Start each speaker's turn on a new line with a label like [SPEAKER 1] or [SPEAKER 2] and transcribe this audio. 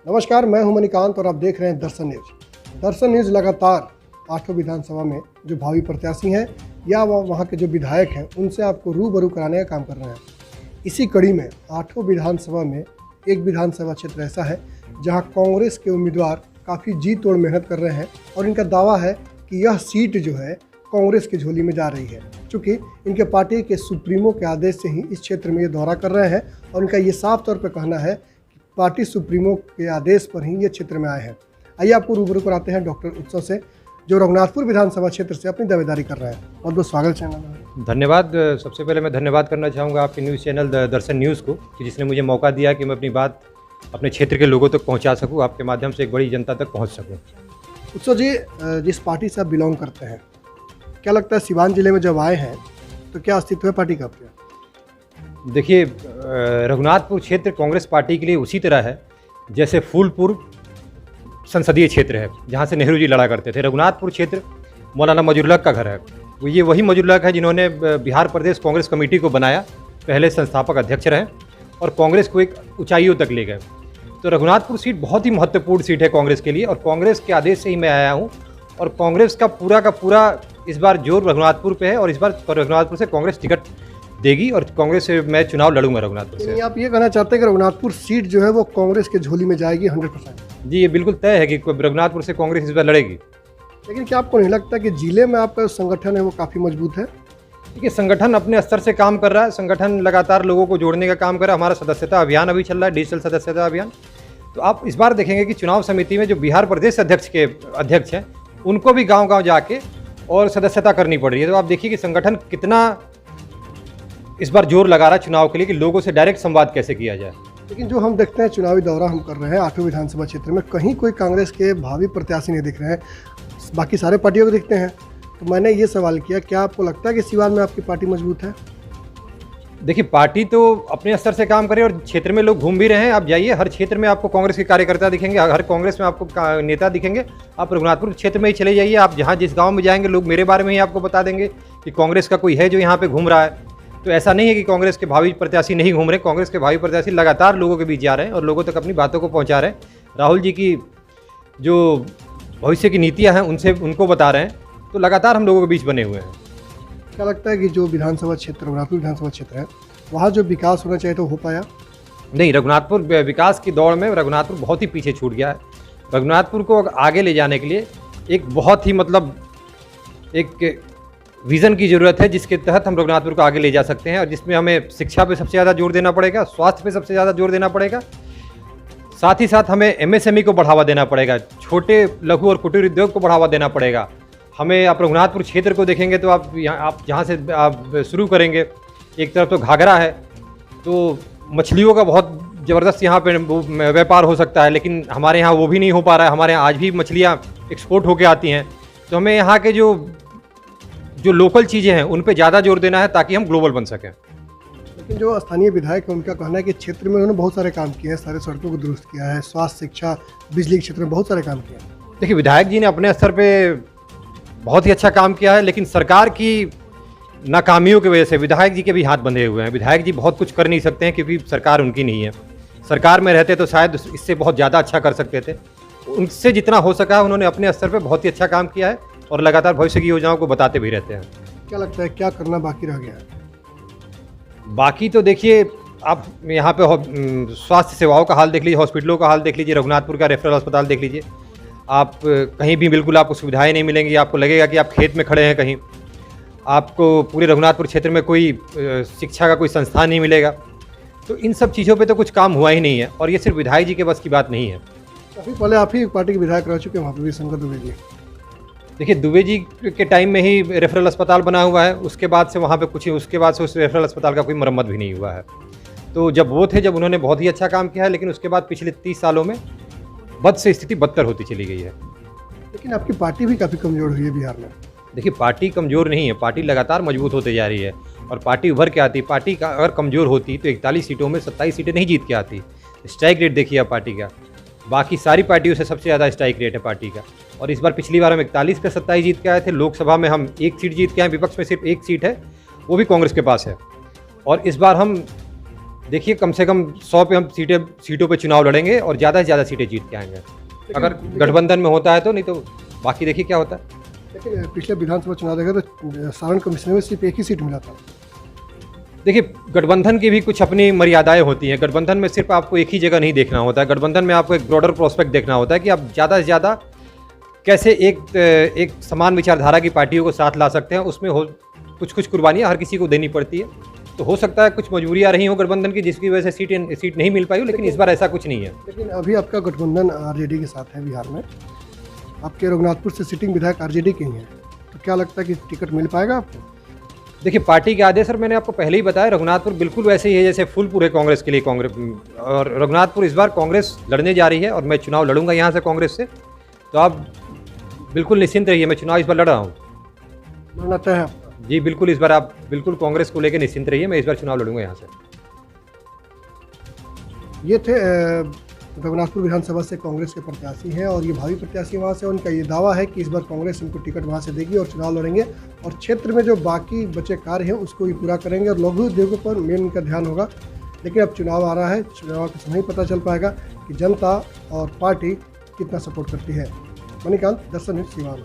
[SPEAKER 1] नमस्कार, मैं हूं मणिकांत और आप देख रहे हैं दर्शन न्यूज। दर्शन न्यूज लगातार 8 विधानसभा में जो भावी प्रत्याशी हैं या वहां के जो विधायक हैं उनसे आपको रूबरू कराने का काम कर रहे हैं। इसी कड़ी में 8 विधानसभा में एक विधानसभा क्षेत्र ऐसा है जहां कांग्रेस के उम्मीदवार काफ़ी जी तोड़ मेहनत कर रहे हैं और इनका दावा है कि यह सीट जो है कांग्रेस की झोली में जा रही है, चूँकि इनके पार्टी के सुप्रीमो के आदेश से ही इस क्षेत्र में ये दौरा कर रहे हैं और इनका ये साफ तौर पर कहना है कि पार्टी सुप्रीमो के आदेश पर ही ये क्षेत्र में आए हैं। आइए आपको रूबरू कराते हैं डॉक्टर उत्सव से, जो रघुनाथपुर विधानसभा क्षेत्र से अपनी दावेदारी कर रहे हैं। बहुत बहुत स्वागत चैनल में।
[SPEAKER 2] धन्यवाद। सबसे पहले मैं धन्यवाद करना चाहूँगा आपके न्यूज़ चैनल दर्शन न्यूज़ को कि जिसने मुझे मौका दिया कि मैं अपनी बात अपने क्षेत्र के लोगों तक पहुँचा सकूँ, आपके माध्यम से एक बड़ी जनता तक पहुँच सकूँ।
[SPEAKER 1] उत्सव जी, जिस पार्टी से आप बिलोंग करते हैं, क्या लगता है सीवान जिले में जब आए हैं तो क्या अस्तित्व है पार्टी का आपके?
[SPEAKER 2] देखिए, रघुनाथपुर क्षेत्र कांग्रेस पार्टी के लिए उसी तरह है जैसे फूलपुर संसदीय क्षेत्र है जहाँ से नेहरू जी लड़ा करते थे। रघुनाथपुर क्षेत्र मौलाना मजरुल्लाह का घर है। ये वही मजरुल्लाह है जिन्होंने बिहार प्रदेश कांग्रेस कमेटी को बनाया, पहले संस्थापक अध्यक्ष रहे और कांग्रेस को एक ऊंचाइयों तक ले गए। तो रघुनाथपुर सीट बहुत ही महत्वपूर्ण सीट है कांग्रेस के लिए और कांग्रेस के आदेश से ही मैं आया हूँ और कांग्रेस का पूरा इस बार जोर रघुनाथपुर पे है और इस बार रघुनाथपुर से कांग्रेस टिकट देगी और कांग्रेस से मैं चुनाव लड़ूंगा रघुनाथपुर से।
[SPEAKER 1] आप ये कहना चाहते हैं कि रघुनाथपुर सीट जो है वो कांग्रेस के झोली में जाएगी 100%?
[SPEAKER 2] जी, ये बिल्कुल तय है कि रघुनाथपुर से कांग्रेस इस बार लड़ेगी।
[SPEAKER 1] लेकिन क्या आपको नहीं लगता कि जिले में आपका संगठन है वो काफ़ी मजबूत है?
[SPEAKER 2] देखिए, संगठन अपने स्तर से काम कर रहा है, संगठन लगातार लोगों को जोड़ने का काम कर रहा है। हमारा सदस्यता अभियान अभी चल रहा है, डिजिटल सदस्यता अभियान। तो आप इस बार देखेंगे कि चुनाव समिति में जो बिहार प्रदेश अध्यक्ष हैं उनको भी गाँव जाके और सदस्यता करनी पड़ रही है। तो आप देखिए कि संगठन कितना इस बार जोर लगा रहा है चुनाव के लिए कि लोगों से डायरेक्ट संवाद कैसे किया जाए।
[SPEAKER 1] लेकिन जो हम देखते हैं चुनावी दौरा हम कर रहे हैं 8 विधानसभा क्षेत्र में, कहीं कोई कांग्रेस के भावी प्रत्याशी नहीं दिख रहे हैं, बाकी सारे पार्टियों को दिखते हैं। तो मैंने ये सवाल किया, क्या आपको लगता है कि सीवान में आपकी पार्टी मजबूत है?
[SPEAKER 2] देखिए, पार्टी तो अपने स्तर से काम करे और क्षेत्र में लोग घूम भी रहे हैं। आप जाइए, हर क्षेत्र में आपको कांग्रेस के कार्यकर्ता दिखेंगे, हर कांग्रेस में आपको नेता दिखेंगे। आप रघुनाथपुर क्षेत्र में ही चले जाइए, आप जहाँ जिस गांव में जाएंगे लोग मेरे बारे में ही आपको बता देंगे कि कांग्रेस का कोई है जो यहाँ पे घूम रहा है। तो ऐसा नहीं है कि कांग्रेस के भावी प्रत्याशी नहीं घूम रहे, कांग्रेस के भावी प्रत्याशी लगातार लोगों के बीच जा रहे हैं और लोगों तक अपनी बातों को पहुँचा रहे हैं। राहुल जी की जो भविष्य की नीतियाँ हैं उनको बता रहे हैं, तो लगातार हम लोगों के बीच बने हुए हैं।
[SPEAKER 1] क्या लगता है कि जो विधानसभा क्षेत्र रघुनाथपुर विधानसभा क्षेत्र है वहाँ जो विकास होना चाहिए तो हो पाया?
[SPEAKER 2] नहीं, रघुनाथपुर विकास की दौड़ में रघुनाथपुर बहुत ही पीछे छूट गया है। रघुनाथपुर को आगे ले जाने के लिए एक बहुत ही एक विज़न की ज़रूरत है जिसके तहत हम रघुनाथपुर को आगे ले जा सकते हैं और जिसमें हमें शिक्षा पे सबसे ज़्यादा जोर देना पड़ेगा, स्वास्थ्य पे सबसे ज़्यादा जोर देना पड़ेगा, साथ ही साथ हमें MSME को बढ़ावा देना पड़ेगा, छोटे लघु और कुटीर उद्योग को बढ़ावा देना पड़ेगा। हमें आप रघुनाथपुर क्षेत्र को देखेंगे तो आप जहाँ से आप शुरू करेंगे, एक तरफ तो घाघरा है, तो मछलियों का बहुत ज़बरदस्त यहाँ पे व्यापार हो सकता है, लेकिन हमारे यहाँ वो भी नहीं हो पा रहा है। हमारे यहाँ आज भी मछलियाँ एक्सपोर्ट होके आती हैं। तो हमें यहाँ के जो लोकल चीज़ें हैं उन पे ज़्यादा जोर देना है ताकि हम ग्लोबल बन सकें।
[SPEAKER 1] लेकिन जो स्थानीय विधायक है उनका कहना है कि क्षेत्र में उन्होंने बहुत सारे काम किए हैं, सारे सड़कों को दुरुस्त किया है, स्वास्थ्य, शिक्षा, बिजली के क्षेत्र में बहुत सारे काम किए हैं।
[SPEAKER 2] देखिए, विधायक जी ने अपने स्तर पे बहुत ही अच्छा काम किया है, लेकिन सरकार की नाकामियों की वजह से विधायक जी के भी हाथ बंधे हुए हैं। विधायक जी बहुत कुछ कर नहीं सकते हैं क्योंकि सरकार उनकी नहीं है। सरकार में रहते तो शायद इससे बहुत ज़्यादा अच्छा कर सकते थे। उनसे जितना हो सका उन्होंने अपने स्तर पे बहुत ही अच्छा काम किया है और लगातार भविष्य की योजनाओं को बताते भी रहते हैं।
[SPEAKER 1] क्या लगता है क्या करना बाकी रह गया है?
[SPEAKER 2] बाकी तो देखिए, आप यहाँ पे स्वास्थ्य सेवाओं का हाल देख लीजिए, हॉस्पिटलों का हाल देख लीजिए, रघुनाथपुर का रेफरल अस्पताल देख लीजिए। आप कहीं भी बिल्कुल आपको सुविधाएँ नहीं मिलेंगी, आपको लगेगा कि आप खेत में खड़े हैं कहीं। आपको पूरे रघुनाथपुर क्षेत्र में कोई शिक्षा का कोई संस्थान नहीं मिलेगा। तो इन सब चीज़ों पे तो कुछ काम हुआ ही नहीं है और ये सिर्फ विधायक जी के बस की बात नहीं है।
[SPEAKER 1] काफ़ी पहले आप ही पार्टी के विधायक रह चुके हैं वहाँ पर भी, शंकर दुबे जी।
[SPEAKER 2] देखिए, दुबे जी के टाइम में ही रेफरल अस्पताल बना हुआ है, उसके बाद से वहाँ पे उसके बाद से उस रेफरल अस्पताल का कोई मरम्मत भी नहीं हुआ है। तो जब वो थे, जब उन्होंने बहुत ही अच्छा काम किया है, लेकिन उसके बाद पिछले 30 सालों में बद से स्थिति बदतर होती चली गई है।
[SPEAKER 1] लेकिन आपकी पार्टी भी काफ़ी कमज़ोर हुई है बिहार में।
[SPEAKER 2] देखिए, पार्टी कमज़ोर नहीं है, पार्टी लगातार मजबूत होते जा रही है और पार्टी उभर के आती। पार्टी का अगर कमज़ोर होती तो 41 सीटों में 27 सीटें नहीं जीत के आती। स्ट्राइक रेट देखिए आप पार्टी का, बाकी सारी पार्टियों से सबसे ज़्यादा स्ट्राइक रेट है पार्टी का। और इस बार पिछली बार हम 41 पे 27 जीत के आए थे। लोकसभा में हम 1 सीट जीत के आए, विपक्ष में सिर्फ 1 सीट है, वो भी कांग्रेस के पास है। और इस बार हम देखिए कम से कम 100 पे हम सीटों पे चुनाव लड़ेंगे और ज़्यादा से ज़्यादा सीटें जीत के आएंगे। अगर गठबंधन में होता है तो, नहीं तो बाकी देखिए क्या होता है।
[SPEAKER 1] लेकिन पिछले विधानसभा चुनाव देखा तो सारण कमिश्नर में सिर्फ एक ही सीट मिला था।
[SPEAKER 2] देखिए गठबंधन की भी कुछ अपनी मर्यादाएं होती हैं। गठबंधन में सिर्फ आपको एक ही जगह नहीं देखना होता है, गठबंधन में आपको एक ब्रॉडर प्रोस्पेक्ट देखना होता है कि आप ज़्यादा से ज़्यादा कैसे एक समान विचारधारा की पार्टियों को साथ ला सकते हैं। उसमें कुछ कुर्बानियाँ हर किसी को देनी पड़ती है, तो हो सकता है कुछ मजबूरियाँ रही हो गठबंधन की जिसकी वजह से सीट नहीं मिल पाई हो, लेकिन इस बार ऐसा कुछ नहीं है।
[SPEAKER 1] लेकिन अभी आपका गठबंधन आरजेडी के साथ है बिहार में, आपके रघुनाथपुर से सिटिंग विधायक आरजेडी के ही हैं, तो क्या लगता है कि टिकट मिल पाएगा आपको?
[SPEAKER 2] देखिए पार्टी के आदेश, सर मैंने आपको पहले ही बताया, रघुनाथपुर बिल्कुल वैसे ही है जैसे फूलपुर है कांग्रेस के लिए। कांग्रेस और रघुनाथपुर इस बार कांग्रेस लड़ने जा रही है और मैं चुनाव लड़ूंगा यहाँ से कांग्रेस से, तो आप बिल्कुल निश्चिंत रहिए, मैं चुनाव इस बार लड़ रहा हूँ।
[SPEAKER 1] लड़ना तय है आपका?
[SPEAKER 2] जी बिल्कुल, इस बार आप बिल्कुल कांग्रेस को लेकर निश्चिंत रहिए, मैं इस बार चुनाव लड़ूंगा यहाँ से।
[SPEAKER 1] ये थे रघुनाथपुर विधानसभा से कांग्रेस के प्रत्याशी हैं और ये भावी प्रत्याशी वहाँ से, उनका ये दावा है कि इस बार कांग्रेस इनको टिकट वहाँ से देगी और चुनाव लड़ेंगे और क्षेत्र में जो बाकी बचे कार्य हैं उसको भी पूरा करेंगे और लघु उद्योगों पर मेन इनका ध्यान होगा। लेकिन अब चुनाव आ रहा है, चुनाव के समय ही पता चल पाएगा कि जनता और पार्टी कितना सपोर्ट करती है। मणिकांत, दर्शन न्यूज़, सिवान।